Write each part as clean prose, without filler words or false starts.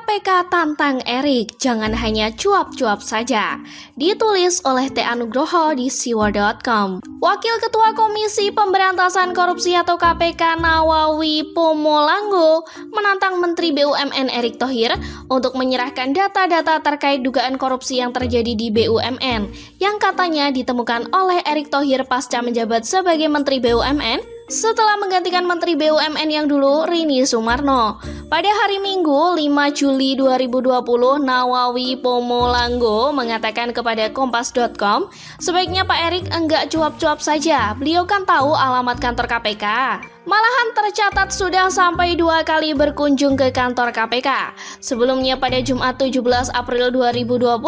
KPK tantang Erik, jangan hanya cuap-cuap saja. Ditulis oleh T. Anugroho di siwa.com. Wakil Ketua Komisi Pemberantasan Korupsi atau KPK Nawawi Pomolango menantang Menteri BUMN Erick Thohir untuk menyerahkan data-data terkait dugaan korupsi yang terjadi di BUMN yang katanya ditemukan oleh Erick Thohir pasca menjabat sebagai Menteri BUMN setelah menggantikan Menteri BUMN yang dulu Rini Sumarno. Pada hari Minggu 5 Juli 2020, Nawawi Pomolango mengatakan kepada Kompas.com, sebaiknya Pak Erick enggak cuap-cuap saja, beliau kan tahu alamat kantor KPK. Malahan tercatat sudah sampai 2 kali berkunjung ke kantor KPK. Sebelumnya pada Jumat 17 April 2020,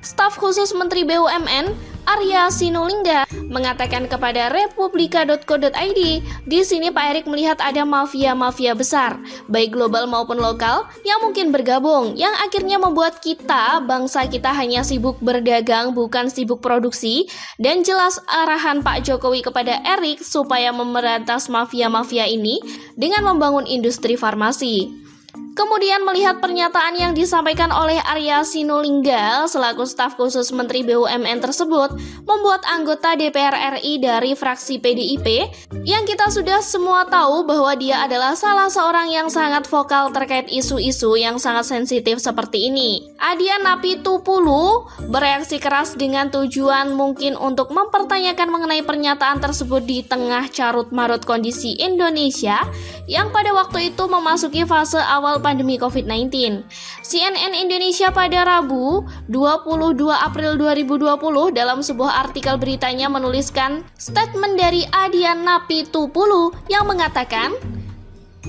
staf khusus Menteri BUMN Arya Sinulinga mengatakan kepada republika.co.id, di sini Pak Erick melihat ada mafia-mafia besar, baik global maupun lokal, yang mungkin bergabung, yang akhirnya membuat kita, bangsa kita hanya sibuk berdagang, bukan sibuk produksi, dan jelas arahan Pak Jokowi kepada Erick supaya memberantas mafia-mafia ini dengan membangun industri farmasi. Kemudian melihat pernyataan yang disampaikan oleh Arya Sinulinga selaku staf khusus Menteri BUMN tersebut membuat anggota DPR RI dari fraksi PDIP yang kita sudah semua tahu bahwa dia adalah salah seorang yang sangat vokal terkait isu-isu yang sangat sensitif seperti ini. Adian Napitupulu bereaksi keras dengan tujuan mungkin untuk mempertanyakan mengenai pernyataan tersebut di tengah carut-marut kondisi Indonesia yang pada waktu itu memasuki fase awal pandemi COVID-19. CNN Indonesia pada Rabu 22 April 2020 dalam sebuah artikel beritanya menuliskan statement dari Adian Napitupulu yang mengatakan,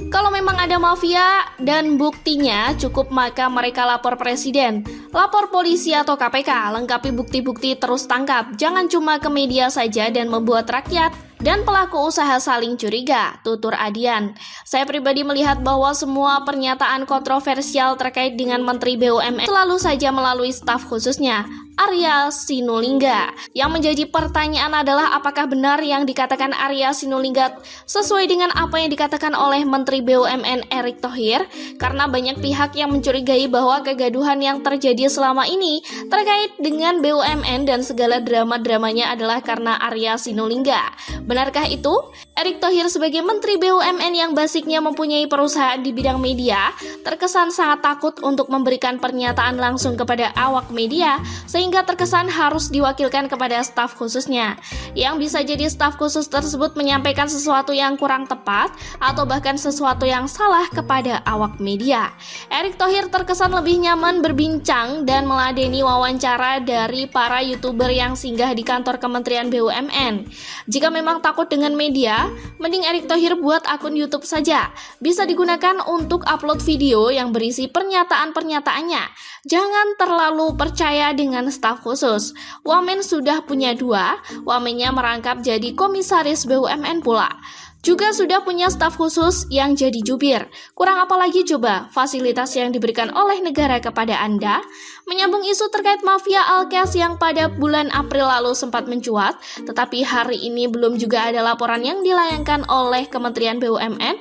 kalau memang ada mafia dan buktinya cukup maka mereka lapor presiden, lapor polisi atau KPK, lengkapi bukti-bukti terus tangkap, jangan cuma ke media saja dan membuat rakyat dan pelaku usaha saling curiga, tutur Adian. Saya pribadi melihat bahwa semua pernyataan kontroversial terkait dengan Menteri BUMN selalu saja melalui staf khususnya, Arya Sinulinga. Yang menjadi pertanyaan adalah apakah benar yang dikatakan Arya Sinulinga sesuai dengan apa yang dikatakan oleh Menteri BUMN Erick Thohir? Karena banyak pihak yang mencurigai bahwa kegaduhan yang terjadi selama ini terkait dengan BUMN dan segala drama-dramanya adalah karena Arya Sinulinga. Benarkah itu? Erick Thohir sebagai Menteri BUMN yang basicnya mempunyai perusahaan di bidang media terkesan sangat takut untuk memberikan pernyataan langsung kepada awak media sehingga terkesan harus diwakilkan kepada staf khususnya. Yang bisa jadi staf khusus tersebut menyampaikan sesuatu yang kurang tepat atau bahkan sesuatu yang salah kepada awak media. Erick Thohir terkesan lebih nyaman berbincang dan meladeni wawancara dari para YouTuber yang singgah di kantor Kementerian BUMN. Jika memang takut dengan media, mending Erick Thohir buat akun YouTube saja. Bisa digunakan untuk upload video yang berisi pernyataan-pernyataannya. Jangan terlalu percaya dengan staf khusus. Wamen sudah punya 2, wamennya merangkap jadi komisaris BUMN pula. Juga sudah punya staf khusus yang jadi jubir. Kurang apa lagi coba fasilitas yang diberikan oleh negara kepada Anda? Menyambung isu terkait mafia Alkes yang pada bulan April lalu sempat mencuat, tetapi hari ini belum juga ada laporan yang dilayangkan oleh Kementerian BUMN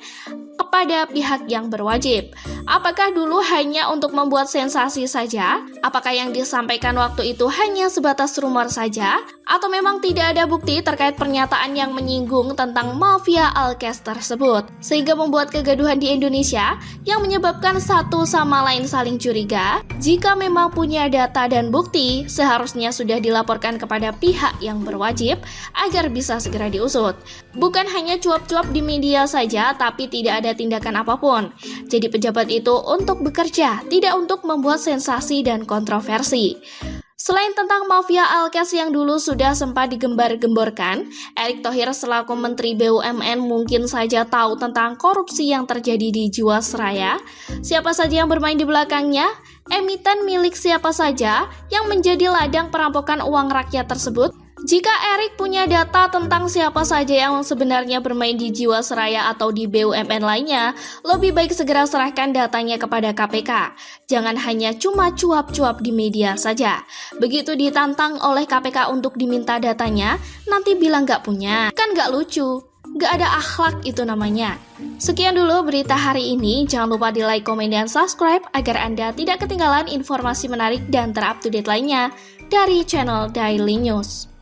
kepada pihak yang berwajib. Apakah dulu hanya untuk membuat sensasi saja? Apakah yang disampaikan waktu itu hanya sebatas rumor saja? Atau memang tidak ada bukti terkait pernyataan yang menyinggung tentang mafia Alkes tersebut? Sehingga membuat kegaduhan di Indonesia yang menyebabkan satu sama lain saling curiga? Jika memang punya data dan bukti, seharusnya sudah dilaporkan kepada pihak yang berwajib agar bisa segera diusut. Bukan hanya cuap-cuap di media saja, tapi tidak ada tindakan apapun. Jadi pejabat itu untuk bekerja, tidak untuk membuat sensasi dan kontroversi. Selain tentang mafia Alkes yang dulu sudah sempat digembar-gemborkan, Erick Thohir selaku Menteri BUMN mungkin saja tahu tentang korupsi yang terjadi di Jiwasraya. Siapa saja yang bermain di belakangnya? Emiten milik siapa saja yang menjadi ladang perampokan uang rakyat tersebut? Jika Erick punya data tentang siapa saja yang sebenarnya bermain di Jiwasraya atau di BUMN lainnya, lebih baik segera serahkan datanya kepada KPK. Jangan hanya cuma cuap-cuap di media saja. Begitu ditantang oleh KPK untuk diminta datanya, nanti bilang nggak punya. Kan nggak lucu. Gak ada akhlak itu namanya. Sekian dulu berita hari ini. Jangan lupa di like, komen, dan subscribe agar Anda tidak ketinggalan informasi menarik dan terupdate lainnya dari channel Daily News.